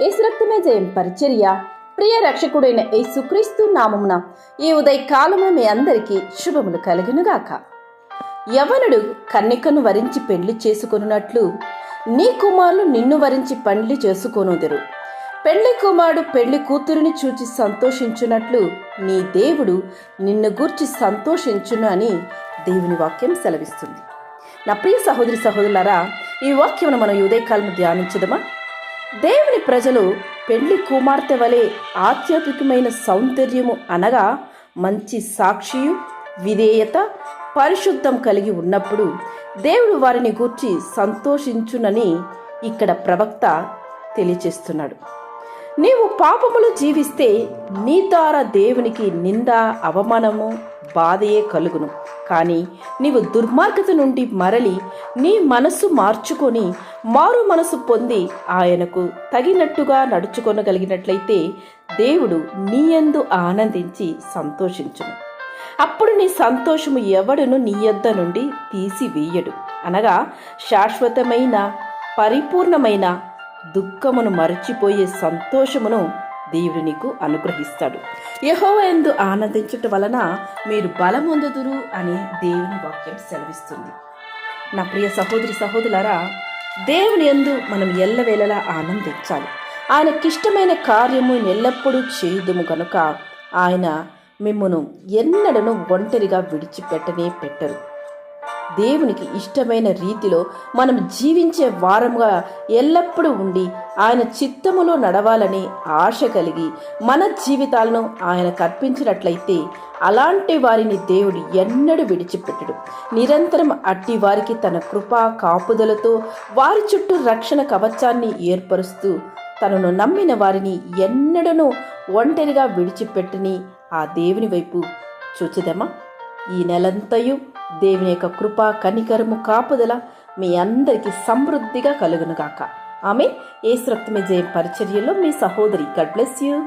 యేసు రక్తమే జయం పరిచర్య. ప్రియ రక్షకుడైన యేసుక్రీస్తు నామమున ఈ ఉదయకాలము మీ అందరికీ శుభములు కలుగునుగాక. యవనుడు కన్యకను వరించి పెళ్లి చేసుకొనున్నట్లు నీ కుమారులు నిన్ను వరించి పెళ్లి చేసుకొనుదురు. పెళ్లి కుమారుడు పెళ్లి కూతురుని చూచి సంతోషించున్నట్లు నీ దేవుడు నిన్ను గూర్చి సంతోషించును అని దేవుని వాక్యం సెలవిస్తుంది. నా ప్రియ సహోదరి సహోదరులారా, ఈ వాక్యమును మనం ఈ ఉదయకాలం ధ్యానించుదమా? దేవుని ప్రజలు పెళ్లి కుమార్తె వలె ఆధ్యాత్మికమైన సౌందర్యము అనగా మంచి సాక్షియు విధేయత పరిశుద్ధం కలిగి ఉన్నప్పుడు దేవుడు వారిని గూర్చి సంతోషించునని ఇక్కడ ప్రవక్త తెలియచేస్తున్నాడు. నీవు పాపములు జీవిస్తే నీ ద్వారా దేవునికి నింద అవమానము బాధయే కలుగును. కానీ నీవు దుర్మార్గత నుండి మరలి నీ మనస్సు మార్చుకొని మారు మనసు పొంది ఆయనకు తగినట్టుగా నడుచుకొనగలిగినట్లయితే దేవుడు నీ యందు ఆనందించి సంతోషించును. అప్పుడు నీ సంతోషము ఎవడును నీ యొద్ద నుండి తీసివేయడు. అనగా శాశ్వతమైన పరిపూర్ణమైన దుఃఖమును మరచిపోయే సంతోషమును దేవుడు నీకు అనుగ్రహిస్తాడు. యెహోవా యందు ఆనందించుట వలన మీరు బలమొందుదురు అని దేవుని వాక్యం సెలవిస్తుంది. నా ప్రియ సహోదరి సహోదరులారా, దేవుని యందు మనం ఎల్లవేళలా ఆనందించాలి. ఆయనకిష్టమైన కార్యము ఎల్లప్పుడూ చేయుదుము కనుక ఆయన మిమ్మును ఎన్నడను ఒంటరిగా విడిచిపెట్టనే పెట్టరు. దేవునికి ఇష్టమైన రీతిలో మనం జీవించే వారముగా ఎల్లప్పుడూ ఉండి ఆయన చిత్తములో నడవాలని ఆశ కలిగి మన జీవితాలను ఆయనకు అర్పించినట్లయితే అలాంటి వారిని దేవుడు ఎన్నడూ విడిచిపెట్టడు. నిరంతరం అట్టి వారికి తన కృపా కాపుదలతో వారి చుట్టూ రక్షణ కవచాన్ని ఏర్పరుస్తూ తనను నమ్మిన వారిని ఎన్నడను ఒంటరిగా విడిచిపెట్టని ఆ దేవుని వైపు చూచుదమా? ఈ నెలంతయు దేవుని యొక్క కృపా కనికరము కాపుదల మీ అందరికీ సమృద్ధిగా కలుగునుగాక. ఆమె యేసు రక్తమే జయం పరిచర్యలో మీ సహోదరి. God bless you.